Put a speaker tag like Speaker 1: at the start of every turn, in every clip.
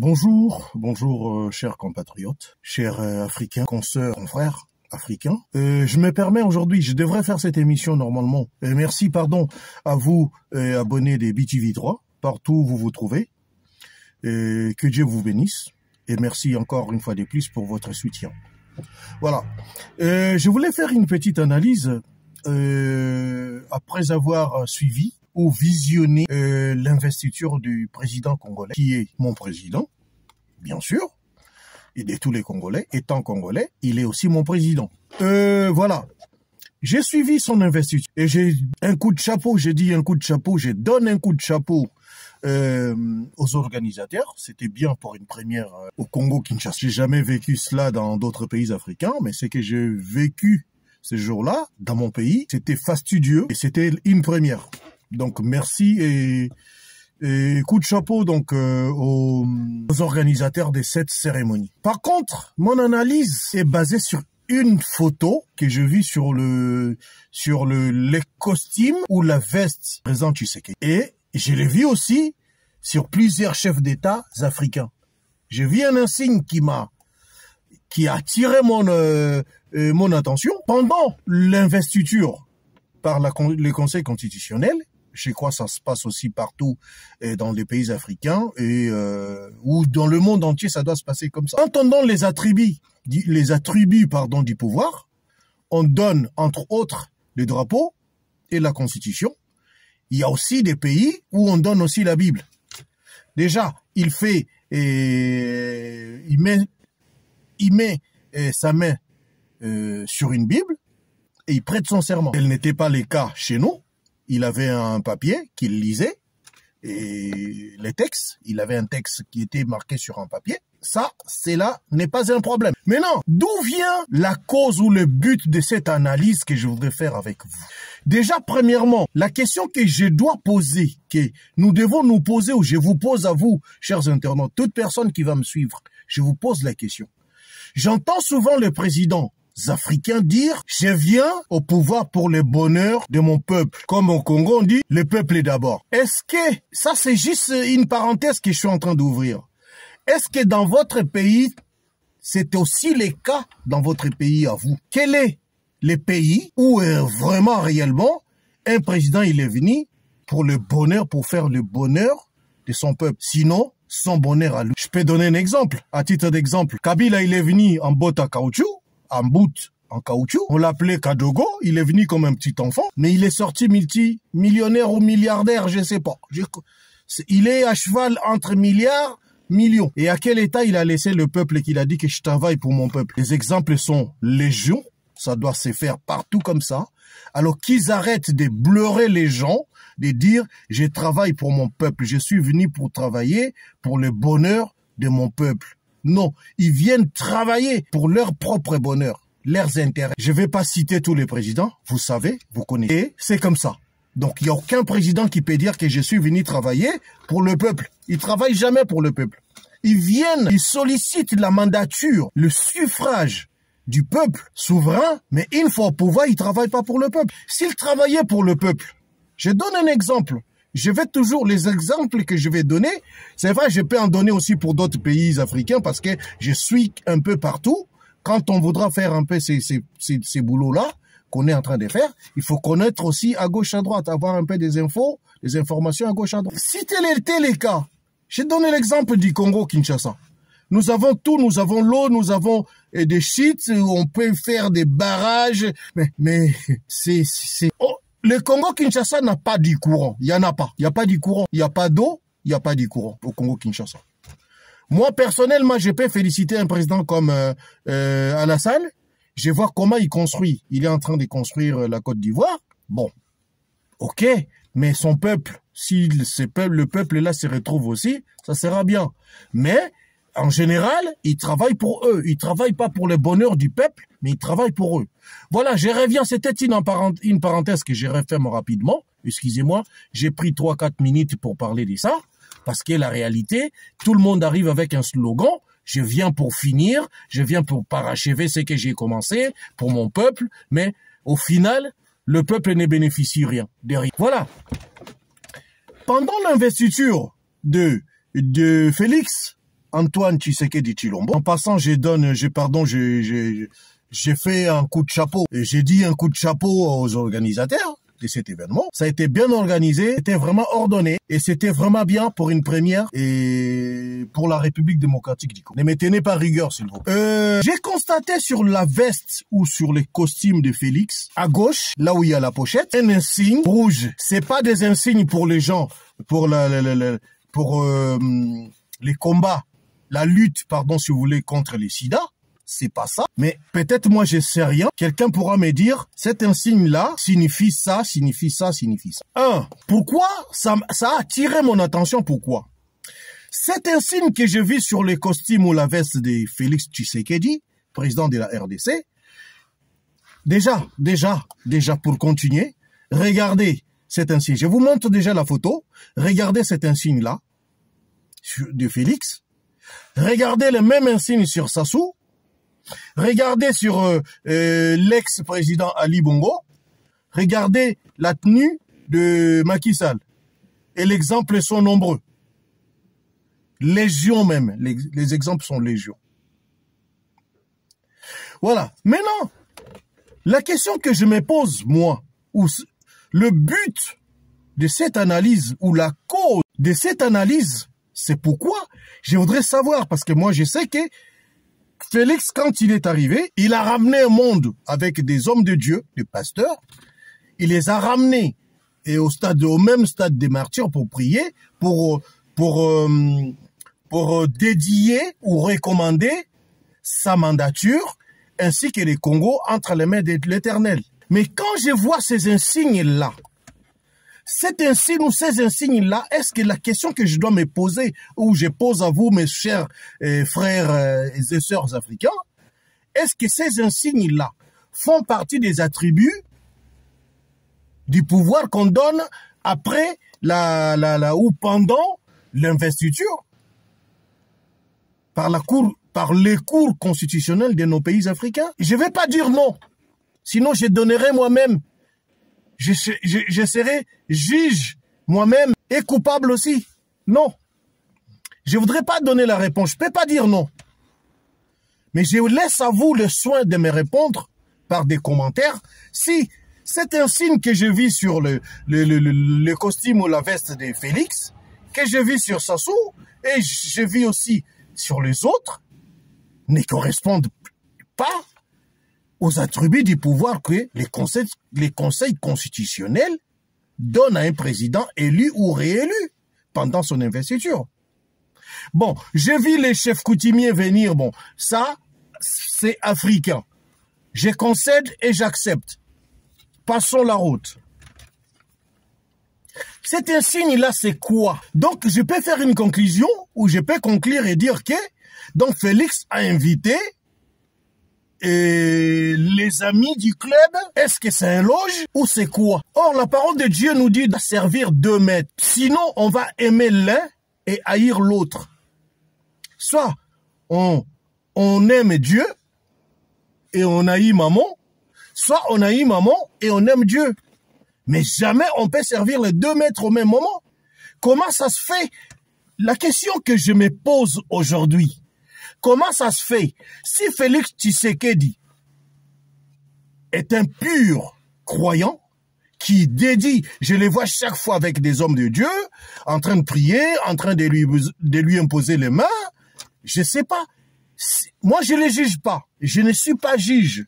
Speaker 1: Bonjour chers compatriotes, chers Africains, consoeurs, confrères africains. Je me permets aujourd'hui, je devrais faire cette émission normalement. Merci à vous abonnés des BTV3, partout où vous vous trouvez. Que Dieu vous bénisse. Et merci encore une fois de plus pour votre soutien. Voilà. Je voulais faire une petite analyse après avoir suivi ou visionné l'investiture du président congolais, qui est mon président, bien sûr, et de tous les Congolais. Étant Congolais, il est aussi mon président. Voilà. J'ai suivi son investiture et j'ai un coup de chapeau, j'ai dit un coup de chapeau, je donne un coup de chapeau aux organisateurs. C'était bien pour une première au Congo-Kinshasa. J'ai jamais vécu cela dans d'autres pays africains, mais c'est que j'ai vécu ce jour-là dans mon pays. C'était fastidieux et c'était une première. Donc merci et coup de chapeau donc aux organisateurs de cette cérémonie. Par contre, mon analyse est basée sur une photo que j'ai vue sur les costumes ou la veste présente Tshisekedi. Et je l'ai vu aussi sur plusieurs chefs d'État africains. J'ai vu un insigne qui a attiré mon attention pendant l'investiture par le Conseil constitutionnel. Je crois que ça se passe aussi partout dans les pays africains et ou dans le monde entier, ça doit se passer comme ça. Quand on donne les attributs du pouvoir, on donne entre autres les drapeaux et la Constitution. Il y a aussi des pays où on donne aussi la Bible. Déjà, il met sa main sur une Bible et il prête son serment. Tel n'était pas le cas chez nous. Il avait un papier qu'il lisait et les textes, il avait un texte qui était marqué sur un papier. Ça, cela n'est pas un problème. Maintenant, d'où vient la cause ou le but de cette analyse que je voudrais faire avec vous? Déjà, premièrement, la question que je dois poser, que nous devons nous poser, ou je vous pose à vous, chers internautes, toute personne qui va me suivre, je vous pose la question. J'entends souvent le président africains dire « Je viens au pouvoir pour le bonheur de mon peuple ». Comme au Congo, on dit « Le peuple est d'abord ». Est-ce que, ça c'est juste une parenthèse que je suis en train d'ouvrir. Est-ce que dans votre pays, c'est aussi le cas dans votre pays à vous? Quel est le pays où vraiment, réellement, un président il est venu pour le bonheur, pour faire le bonheur de son peuple? Sinon, son bonheur à lui. Je peux donner un exemple. À titre d'exemple, Kabila il est venu en botte à caoutchouc, en caoutchouc. On l'appelait Kadogo, il est venu comme un petit enfant, mais il est sorti multimillionnaire ou milliardaire, je sais pas. Il est à cheval entre milliards, millions. Et à quel état il a laissé le peuple et qu'il a dit que je travaille pour mon peuple? Les exemples sont légion, ça doit se faire partout comme ça. Alors qu'ils arrêtent de bleurer les gens, de dire je travaille pour mon peuple, je suis venu pour travailler pour le bonheur de mon peuple. Non, ils viennent travailler pour leur propre bonheur, leurs intérêts. Je ne vais pas citer tous les présidents, vous savez, vous connaissez. Et c'est comme ça. Donc, il n'y a aucun président qui peut dire que je suis venu travailler pour le peuple. Ils ne travaillent jamais pour le peuple. Ils viennent, ils sollicitent la mandature, le suffrage du peuple souverain, mais une fois au pouvoir, ils ne travaillent pas pour le peuple. S'ils travaillaient pour le peuple, je donne un exemple. Je vais toujours, les exemples que je vais donner, c'est vrai, je peux en donner aussi pour d'autres pays africains parce que je suis un peu partout. Quand on voudra faire un peu ces boulots-là qu'on est en train de faire, il faut connaître aussi à gauche, à droite, avoir un peu des infos, des informations à gauche, à droite. Si tel était le cas, j'ai donné l'exemple du Congo-Kinshasa. Nous avons tout, nous avons l'eau, nous avons des sites où on peut faire des barrages, mais oh, le Congo-Kinshasa n'a pas du courant. Il n'y en a pas. Il n'y a pas du courant. Il n'y a pas d'eau. Il n'y a pas du courant au Congo-Kinshasa. Moi, personnellement, je peux féliciter un président comme Alassane. Je vois comment il construit. Il est en train de construire la Côte d'Ivoire. Bon, ok. Mais son peuple, si le peuple là se retrouve aussi, ça sera bien. Mais en général, ils travaillent pour eux. Ils travaillent pas pour le bonheur du peuple, mais ils travaillent pour eux. Voilà, je reviens. C'était une parenthèse que j'ai refait rapidement. Excusez-moi, j'ai pris 3-4 minutes pour parler de ça. Parce que la réalité, tout le monde arrive avec un slogan. Je viens pour finir, je viens pour parachever ce que j'ai commencé, pour mon peuple. Mais au final, le peuple ne bénéficie rien de rien. Voilà. Pendant l'investiture de Félix Antoine Tshisekedi Tshilombo. En passant, j'ai fait un coup de chapeau. Et j'ai dit un coup de chapeau aux organisateurs de cet événement. Ça a été bien organisé, c'était vraiment ordonné et c'était vraiment bien pour une première et pour la République démocratique du Congo. Ne me tenez pas rigueur, s'il vous plaît. J'ai constaté sur la veste ou sur les costumes de Félix, à gauche, là où il y a la pochette, un insigne rouge. C'est pas des insignes pour les gens, pour les combats, la lutte, pardon, si vous voulez, contre les sida. C'est pas ça, mais peut-être moi je sais rien. Quelqu'un pourra me dire, cet insigne-là signifie ça, signifie ça, signifie ça. Pourquoi ça a attiré mon attention, pourquoi? Cet insigne que je vis sur les costumes ou la veste de Félix Tshisekedi, président de la RDC, déjà, pour continuer, regardez cet insigne. Je vous montre déjà la photo. Regardez cet insigne-là, de Félix. Regardez le même insigne sur Sassou. Regardez sur l'ex-président Ali Bongo. Regardez la tenue de Macky Sall. Et les exemples sont nombreux. Légion même. Les exemples sont légion. Voilà. Maintenant, la question que je me pose, moi, ou le but de cette analyse, ou la cause de cette analyse, c'est pourquoi je voudrais savoir, parce que moi je sais que Félix, quand il est arrivé, il a ramené un monde avec des hommes de Dieu, des pasteurs. Il les a ramenés et au même stade des martyrs pour prier, pour dédier ou recommander sa mandature, ainsi que les Congos entre les mains de l'Éternel. Mais quand je vois ces insignes-là, cet insigne ou ces insignes-là, est-ce que la question que je dois me poser, ou je pose à vous, mes chers frères et sœurs africains, est-ce que ces insignes-là font partie des attributs du pouvoir qu'on donne après ou pendant l'investiture par les cours constitutionnels de nos pays africains? Je ne vais pas dire non, sinon je donnerai moi-même. Je serai juge moi-même et coupable aussi. Non. Je ne voudrais pas donner la réponse. Je ne peux pas dire non. Mais je laisse à vous le soin de me répondre par des commentaires. Si c'est un signe que je vis sur le costume ou la veste de Félix, que je vis sur Sassou, et je vis aussi sur les autres, ne correspondent pas aux attributs du pouvoir que les conseils constitutionnels donnent à un président élu ou réélu pendant son investiture. Bon, j'ai vu les chefs coutumiers venir, bon, ça, c'est africain. Je concède et j'accepte. Passons la route. Cet insigne-là, c'est quoi? Donc, je peux faire une conclusion ou je peux conclure et dire que donc Félix a invité et les amis du club, est-ce que c'est un loge ou c'est quoi? Or, la parole de Dieu nous dit de servir 2 maîtres. Sinon, on va aimer l'un et haïr l'autre. Soit on aime Dieu et on haït maman, soit on haït maman et on aime Dieu. Mais jamais on peut servir les 2 maîtres au même moment. Comment ça se fait? La question que je me pose aujourd'hui, comment ça se fait si Félix Tshisekedi est un pur croyant qui dédie, je les vois chaque fois avec des hommes de Dieu, en train de prier, en train de lui imposer les mains, je ne sais pas. Moi, je ne les juge pas. Je ne suis pas juge.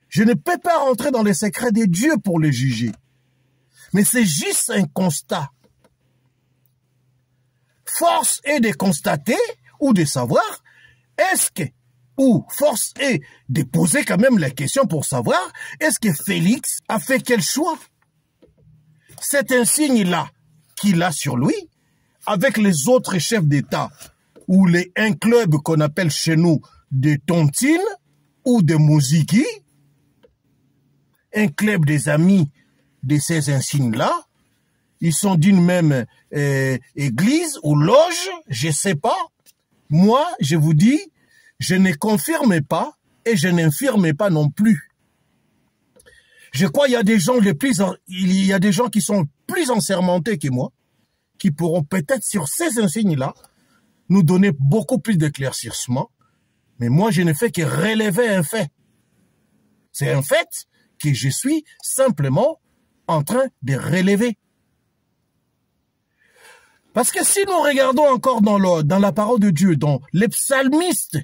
Speaker 1: Je ne peux pas rentrer dans les secrets de Dieu pour les juger. Mais c'est juste un constat. Force est de constater ou de savoir, est-ce que, ou force est de poser quand même la question pour savoir, est-ce que Félix a fait quel choix? Cet insigne-là qu'il a sur lui, avec les autres chefs d'État, ou un club qu'on appelle chez nous de tontines ou de mousiki, un club des amis de ces insignes-là, ils sont d'une même église ou loge, je ne sais pas. Moi, je vous dis, je ne confirme pas et je n'infirme pas non plus. Je crois qu'il y a des gens il y a des gens qui sont plus ensermentés que moi, qui pourront peut-être sur ces insignes-là nous donner beaucoup plus d'éclaircissements, mais moi, je ne fais que relever un fait. C'est un fait que je suis simplement en train de relever. Parce que si nous regardons encore dans la parole de Dieu, dans les psalmistes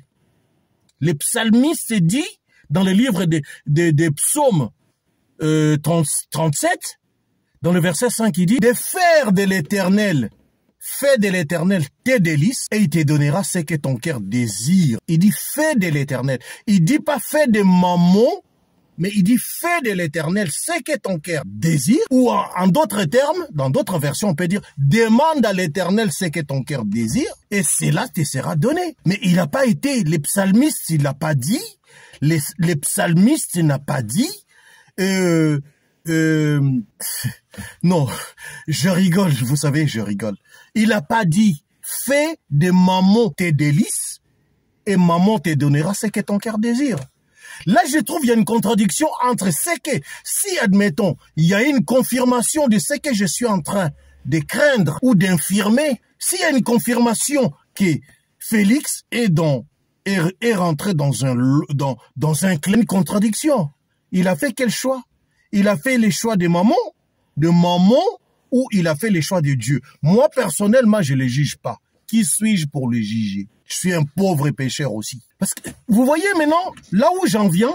Speaker 1: dit dans le livre des psaumes 37, dans le verset 5, il dit, de faire de l'Éternel, fais de l'Éternel tes délices, et il te donnera ce que ton cœur désire. Il dit, fais de l'Éternel. Il dit pas fais de mammon, mais il dit, fais de l'Éternel ce que ton cœur désire, ou en d'autres termes, dans d'autres versions, on peut dire, demande à l'Éternel ce que ton cœur désire, et cela te sera donné. Mais il n'a pas été, les psalmistes, il n'a pas dit, les psalmistes n'a pas dit, non, je rigole, vous savez, je rigole. Il n'a pas dit, fais de mammon tes délices, et mammon te donnera ce que ton cœur désire. Là, je trouve qu'il y a une contradiction entre ce que, si, admettons, il y a une confirmation de ce que je suis en train de craindre ou d'infirmer, s'il y a une confirmation que Félix est rentré dans un clé de contradiction. Il a fait quel choix? Il a fait les choix de mammon, ou il a fait les choix de Dieu. Moi, personnellement, je ne le juge pas. Qui suis-je pour le juger? Je suis un pauvre pécheur aussi. Parce que, vous voyez maintenant, là où j'en viens,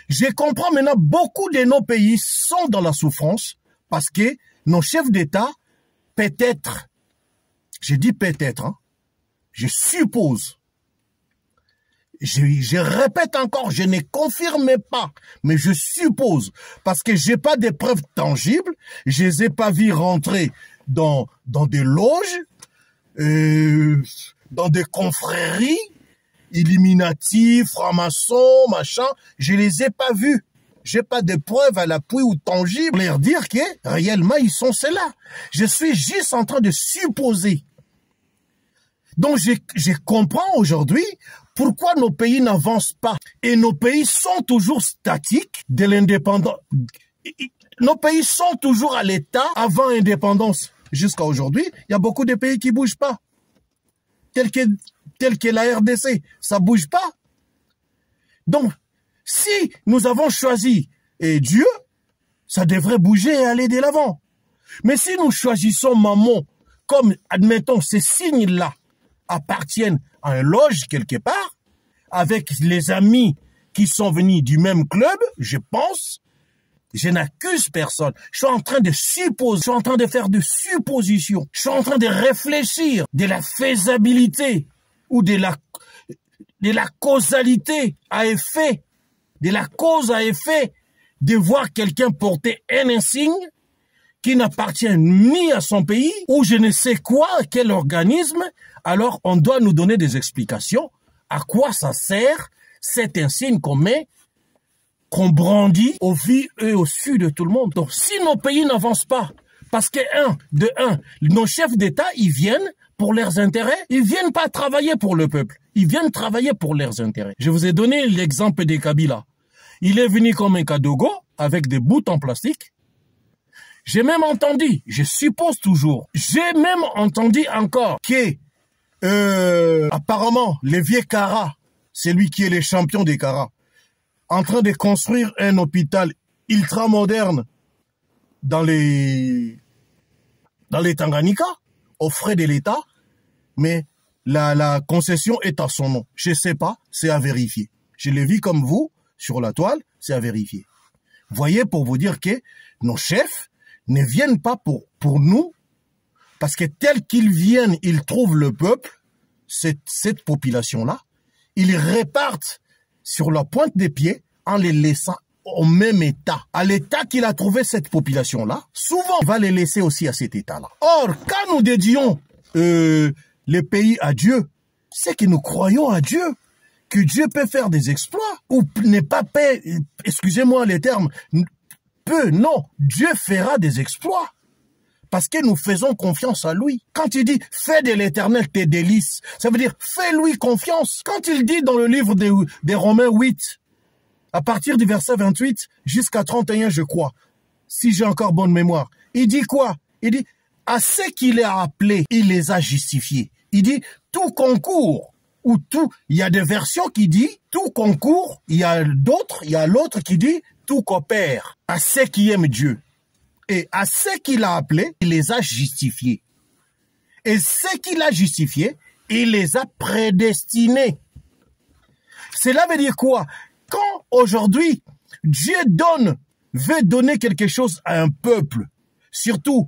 Speaker 1: je comprends maintenant, beaucoup de nos pays sont dans la souffrance parce que nos chefs d'État, peut-être, je dis peut-être, hein, je suppose, je répète encore, je ne confirme pas, mais je suppose, parce que j'ai pas de preuves tangibles, je les ai pas vus rentrer dans des loges, dans des confréries, Illuminati, francs-maçons, machin, je les ai pas vus. J'ai pas de preuves à l'appui ou tangibles pour leur dire que réellement ils sont ceux-là. Je suis juste en train de supposer. Donc je comprends aujourd'hui pourquoi nos pays n'avancent pas. Et nos pays sont toujours statiques de l'indépendance. Nos pays sont toujours à l'état avant l'indépendance. Jusqu'à aujourd'hui, il y a beaucoup de pays qui bougent pas. Tel que la RDC, ça bouge pas. Donc, si nous avons choisi Dieu, ça devrait bouger et aller de l'avant. Mais si nous choisissons mammon, comme, admettons, ces signes-là appartiennent à un loge quelque part, avec les amis qui sont venus du même club, je pense, je n'accuse personne. Je suis en train de supposer, je suis en train de faire de suppositions. Je suis en train de réfléchir de la faisabilité ou de la causalité à effet, de la cause à effet de voir quelqu'un porter un insigne qui n'appartient ni à son pays ou je ne sais quoi, quel organisme. Alors on doit nous donner des explications à quoi ça sert cet insigne qu'on met, qu'on brandit au vu et au su de tout le monde. Donc, si nos pays n'avancent pas, parce que, nos chefs d'État, ils viennent pour leurs intérêts, ils viennent pas travailler pour le peuple, ils viennent travailler pour leurs intérêts. Je vous ai donné l'exemple de Kabila. Il est venu comme un Kadogo, avec des bouts en plastique. J'ai même entendu, je suppose toujours, j'ai même entendu encore que, apparemment, les vieux Kara, c'est lui qui est le champion des Kara, en train de construire un hôpital ultra moderne dans les Tanganyika, aux frais de l'État, mais la concession est à son nom. Je sais pas, c'est à vérifier. Je l'ai vu comme vous, sur la toile, c'est à vérifier. Voyez, pour vous dire que nos chefs ne viennent pas pour nous, parce que tel qu'ils viennent, ils trouvent le peuple, cette population-là, ils répartent sur la pointe des pieds en les laissant au même état. À l'état qu'il a trouvé cette population-là, souvent, il va les laisser aussi à cet état-là. Or, quand nous dédions les pays à Dieu, c'est que nous croyons à Dieu, que Dieu peut faire des exploits, ou n'est pas paix, excusez-moi les termes, non, Dieu fera des exploits. Parce que nous faisons confiance à lui. Quand il dit « fais de l'Éternel tes délices », ça veut dire « fais-lui confiance ». Quand il dit dans le livre des Romains 8, à partir du verset 28 jusqu'à 31, je crois, si j'ai encore bonne mémoire, il dit quoi? Il dit « à ceux qu'il a appelés, il les a justifiés. Il dit tout concourt, ou tout, il y a des versions qui disent tout concourt, il y a l'autre qui dit tout coopère à ceux qui aiment Dieu. Et à ceux qu'il a appelés, il les a justifiés. Et ceux qu'il a justifiés, il les a prédestinés. Cela veut dire quoi? Quand aujourd'hui, Dieu veut donner quelque chose à un peuple, surtout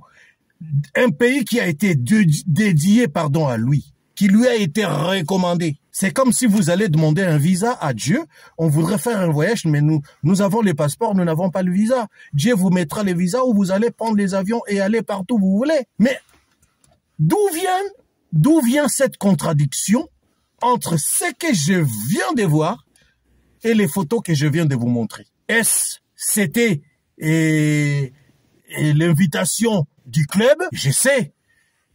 Speaker 1: un pays qui a été dédié à lui, qui lui a été recommandé. C'est comme si vous allez demander un visa à Dieu. On voudrait faire un voyage, mais nous avons les passeports, nous n'avons pas le visa. Dieu vous mettra les visas où vous allez prendre les avions et aller partout où vous voulez. Mais d'où vient cette contradiction entre ce que je viens de voir et les photos que je viens de vous montrer? C'était l'invitation du club? Je sais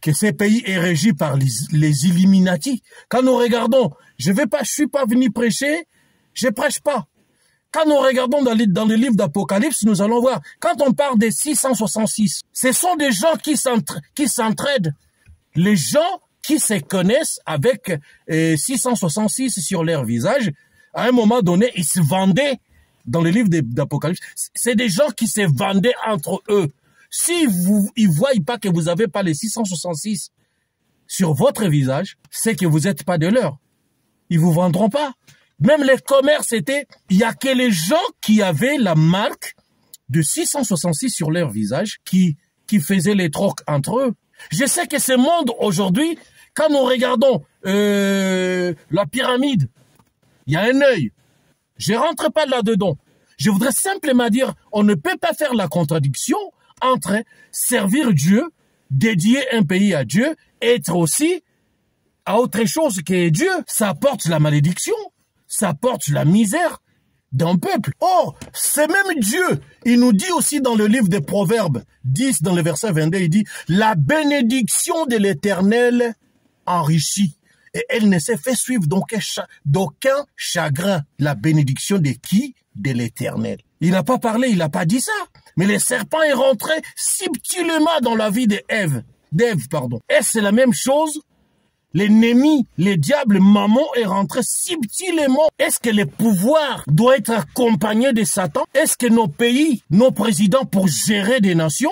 Speaker 1: que ce pays est régi par les Illuminati. Quand nous regardons, je suis pas venu prêcher, je prêche pas. Quand nous regardons dans le livre d'Apocalypse, nous allons voir, quand on parle des 666, ce sont des gens qui s'entraident. Les gens qui se connaissent avec 666 sur leur visage, à un moment donné, ils se vendaient dans le livre d'Apocalypse. C'est des gens qui se vendaient entre eux. Si ils voient pas que vous avez pas les 666 sur votre visage, c'est que vous n'êtes pas de leur. Ils vous vendront pas. Même les commerces il y a que les gens qui avaient la marque de 666 sur leur visage qui faisaient les trocs entre eux. Je sais que ce monde aujourd'hui, quand nous regardons la pyramide, il y a un œil. Je rentre pas là-dedans. Je voudrais simplement dire, on ne peut pas faire la contradiction entre servir Dieu, dédier un pays à Dieu, être aussi à autre chose que Dieu. Ça apporte la malédiction, ça apporte la misère d'un peuple. Or, c'est même Dieu. Il nous dit aussi dans le livre des Proverbes 10, dans le verset 22, il dit « La bénédiction de l'Éternel enrichit, et elle ne s'est fait suivre d'aucun chagrin. » La bénédiction de qui? De l'Éternel. Il n'a pas parlé, il n'a pas dit ça. Mais le serpent est rentré subtilement dans la vie d'Ève. Et c'est la même chose. L'ennemi, le diable, maman est rentré subtilement. Est-ce que le pouvoir doit être accompagné de Satan? Est-ce que nos pays, nos présidents, pour gérer des nations,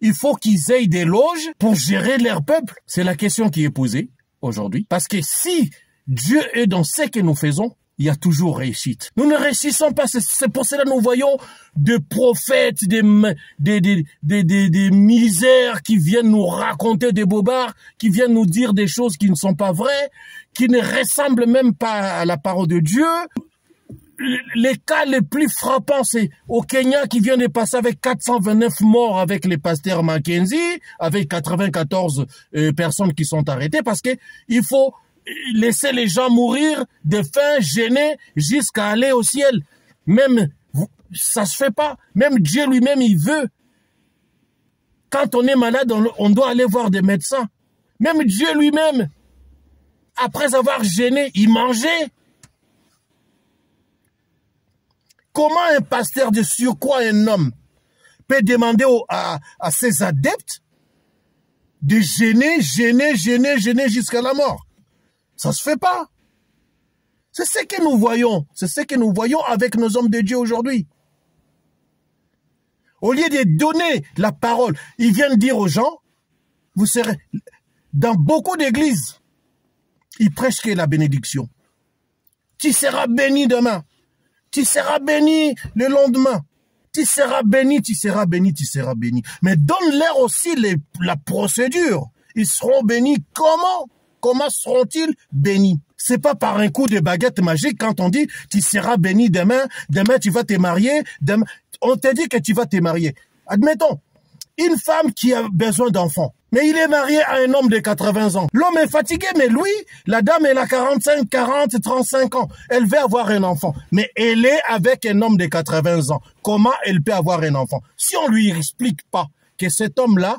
Speaker 1: il faut qu'ils aient des loges pour gérer leur peuple? C'est la question qui est posée aujourd'hui. Parce que si Dieu est dans ce que nous faisons, il y a toujours réussite. Nous ne réussissons pas, c'est pour cela que nous voyons des prophètes, des misères qui viennent nous raconter des bobards, qui viennent nous dire des choses qui ne sont pas vraies, qui ne ressemblent même pas à la parole de Dieu. Les cas les plus frappants, c'est au Kenya qui vient de passer avec 429 morts avec les pasteurs Mackenzie, avec 94 personnes qui sont arrêtées parce que il faut laisser les gens mourir de faim, gênés, jusqu'à aller au ciel. Même, ça se fait pas. Même Dieu lui-même, il veut. Quand on est malade, on doit aller voir des médecins. Même Dieu lui-même, après avoir gêné, il mangeait. Comment un pasteur de surcroît, un homme, peut demander à ses adeptes de gêner jusqu'à la mort? Ça se fait pas. C'est ce que nous voyons. C'est ce que nous voyons avec nos hommes de Dieu aujourd'hui. Au lieu de donner la parole, ils viennent dire aux gens, vous serez, dans beaucoup d'églises, ils prêchent que la bénédiction. Tu seras béni demain. Tu seras béni le lendemain. Tu seras béni, tu seras béni, tu seras béni. Mais donne-leur aussi la procédure. Ils seront bénis comment? Comment seront-ils bénis? C'est pas par un coup de baguette magique quand on dit tu seras béni demain tu vas te marier, demain, on te dit que tu vas te marier. Admettons, une femme qui a besoin d'enfants, mais il est marié à un homme de 80 ans. L'homme est fatigué, mais lui, la dame, elle a 45, 40, 35 ans. Elle veut avoir un enfant, mais elle est avec un homme de 80 ans. Comment elle peut avoir un enfant? Si on lui explique pas que cet homme-là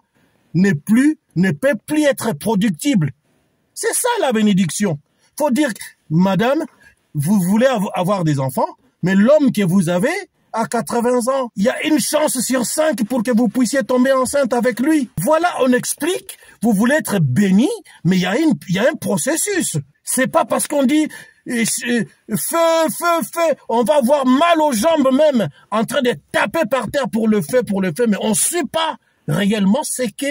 Speaker 1: ne peut plus être productible, c'est ça la bénédiction. Faut dire, madame, vous voulez avoir des enfants, mais l'homme que vous avez, à 80 ans. Il y a une chance sur 5 pour que vous puissiez tomber enceinte avec lui. Voilà, on explique, vous voulez être béni, mais il y a un processus. C'est pas parce qu'on dit feu, on va avoir mal aux jambes même, en train de taper par terre pour le feu, mais on ne sait pas réellement c'est que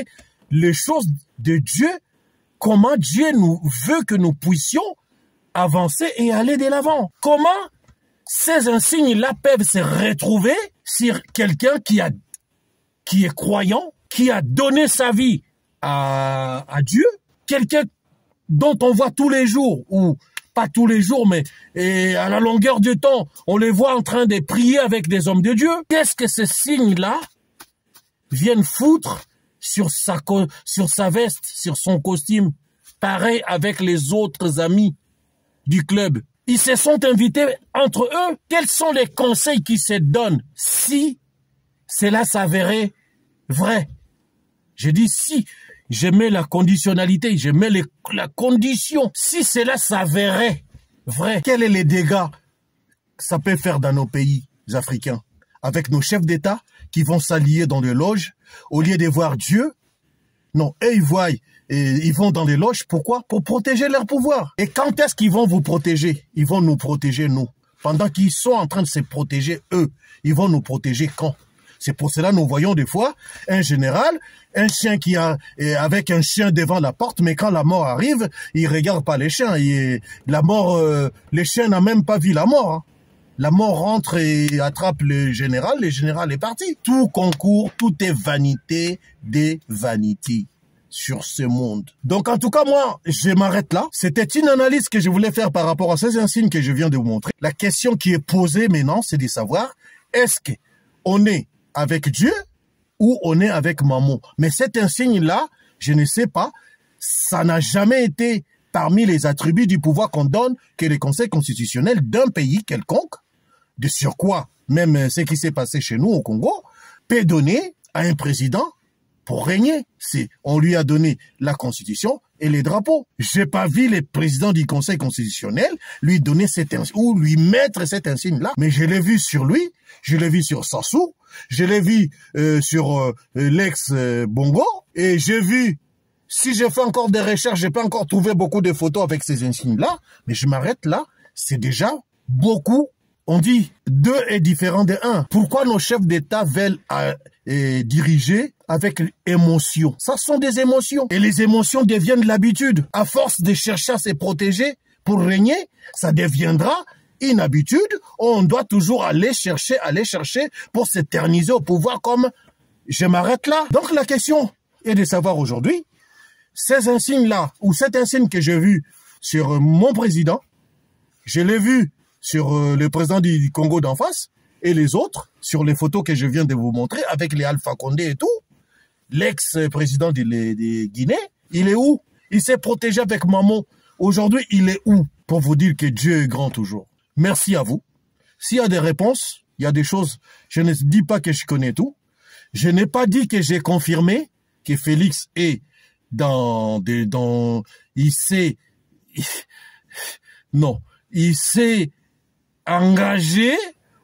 Speaker 1: les choses de Dieu, comment Dieu nous veut que nous puissions avancer et aller de l'avant. Comment ces insignes-là peuvent se retrouver sur quelqu'un qui est croyant, qui a donné sa vie à Dieu, quelqu'un dont on voit tous les jours, ou pas tous les jours, mais à la longueur du temps, on les voit en train de prier avec des hommes de Dieu. Qu'est-ce que ces signes-là viennent foutre sur sa veste, sur son costume, pareil avec les autres amis du club? Ils se sont invités entre eux. Quels sont les conseils qui se donnent si cela s'avérait vrai? Je dis si. Je mets la conditionnalité, je mets la condition. Si cela s'avérait vrai, quels sont les dégâts que ça peut faire dans nos pays africains? Avec nos chefs d'État qui vont s'allier dans des loges, au lieu de voir Dieu, non, eux ils vont dans les loges, pourquoi? Pour protéger leur pouvoir. Et quand est-ce qu'ils vont vous protéger? Ils vont nous protéger, nous. Pendant qu'ils sont en train de se protéger, eux, ils vont nous protéger quand? C'est pour cela que nous voyons des fois un général, un chien avec un chien devant la porte, mais quand la mort arrive, il regarde pas les chiens. La mort, les chiens n'ont même pas vu la mort. Hein. La mort rentre et attrape le général est parti. Tout concourt, tout est vanité des vanités sur ce monde. Donc en tout cas, moi, je m'arrête là. C'était une analyse que je voulais faire par rapport à ces insignes que je viens de vous montrer. La question qui est posée maintenant, c'est de savoir, est-ce qu'on est avec Dieu ou on est avec Mammon? Mais cet insigne-là, je ne sais pas, ça n'a jamais été parmi les attributs du pouvoir qu'on donne que le Conseil constitutionnel d'un pays quelconque, de surcroît, même ce qui s'est passé chez nous au Congo, peut donner à un président pour régner. On lui a donné la Constitution et les drapeaux. J'ai pas vu le président du Conseil constitutionnel lui donner cet insigne ou lui mettre cet insigne-là, mais je l'ai vu sur lui, je l'ai vu sur Sassou, je l'ai vu sur l'ex-Bongo, et j'ai vu, si je fais encore des recherches, j'ai pas encore trouvé beaucoup de photos avec ces insignes-là, mais je m'arrête là, c'est déjà beaucoup. On dit 2 est différent de 1. Pourquoi nos chefs d'État veulent diriger avec émotion? Ça sont des émotions. Et les émotions deviennent l'habitude. À force de chercher à se protéger pour régner, ça deviendra une habitude. On doit toujours aller chercher pour s'éterniser au pouvoir comme je m'arrête là. Donc la question est de savoir aujourd'hui, ces insignes-là, ou cet insigne que j'ai vu sur mon président, je l'ai vu sur le président du Congo d'en face, et les autres, sur les photos que je viens de vous montrer, avec les Alpha Condé et tout, l'ex-président de Guinée, il est où? Il s'est protégé avec Mammon. Aujourd'hui, il est où? Pour vous dire que Dieu est grand toujours. Merci à vous. S'il y a des réponses, il y a des choses, je ne dis pas que je connais tout. Je n'ai pas dit que j'ai confirmé que Félix est il s'est engagé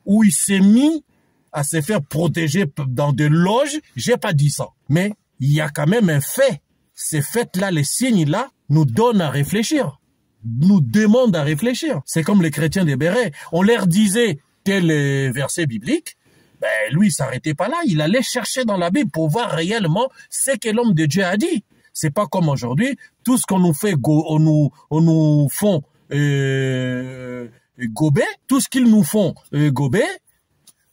Speaker 1: ou il s'est mis à se faire protéger dans des loges. J'ai pas dit ça. Mais il y a quand même un fait. Ces faits-là, les signes-là, nous donnent à réfléchir. Nous demandent à réfléchir. C'est comme les chrétiens des Bérets. On leur disait tel verset biblique. Ben, lui, il s'arrêtait pas là. Il allait chercher dans la Bible pour voir réellement ce que l'homme de Dieu a dit. C'est pas comme aujourd'hui. Tout ce qu'on nous fait, on nous font gober, tout ce qu'ils nous font gober,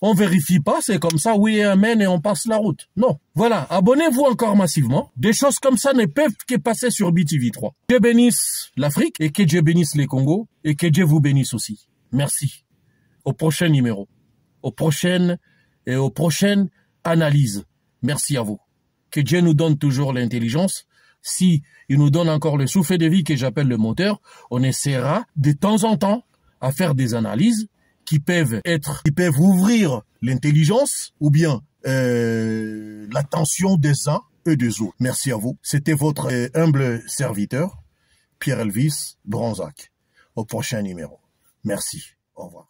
Speaker 1: on vérifie pas, c'est comme ça, oui et amen, et on passe la route. Non. Voilà, abonnez-vous encore massivement. Des choses comme ça ne peuvent que passer sur BTV3. Dieu bénisse l'Afrique, et que Dieu bénisse les Congos, et que Dieu vous bénisse aussi. Merci. Au prochain numéro. Aux prochaines analyses. Merci à vous. Que Dieu nous donne toujours l'intelligence. Si il nous donne encore le souffle de vie que j'appelle le moteur, on essaiera de temps en temps à faire des analyses qui peuvent ouvrir l'intelligence ou bien l'attention des uns et des autres. Merci à vous. C'était votre humble serviteur, Pierre Elvis Bronzac. Au prochain numéro. Merci. Au revoir.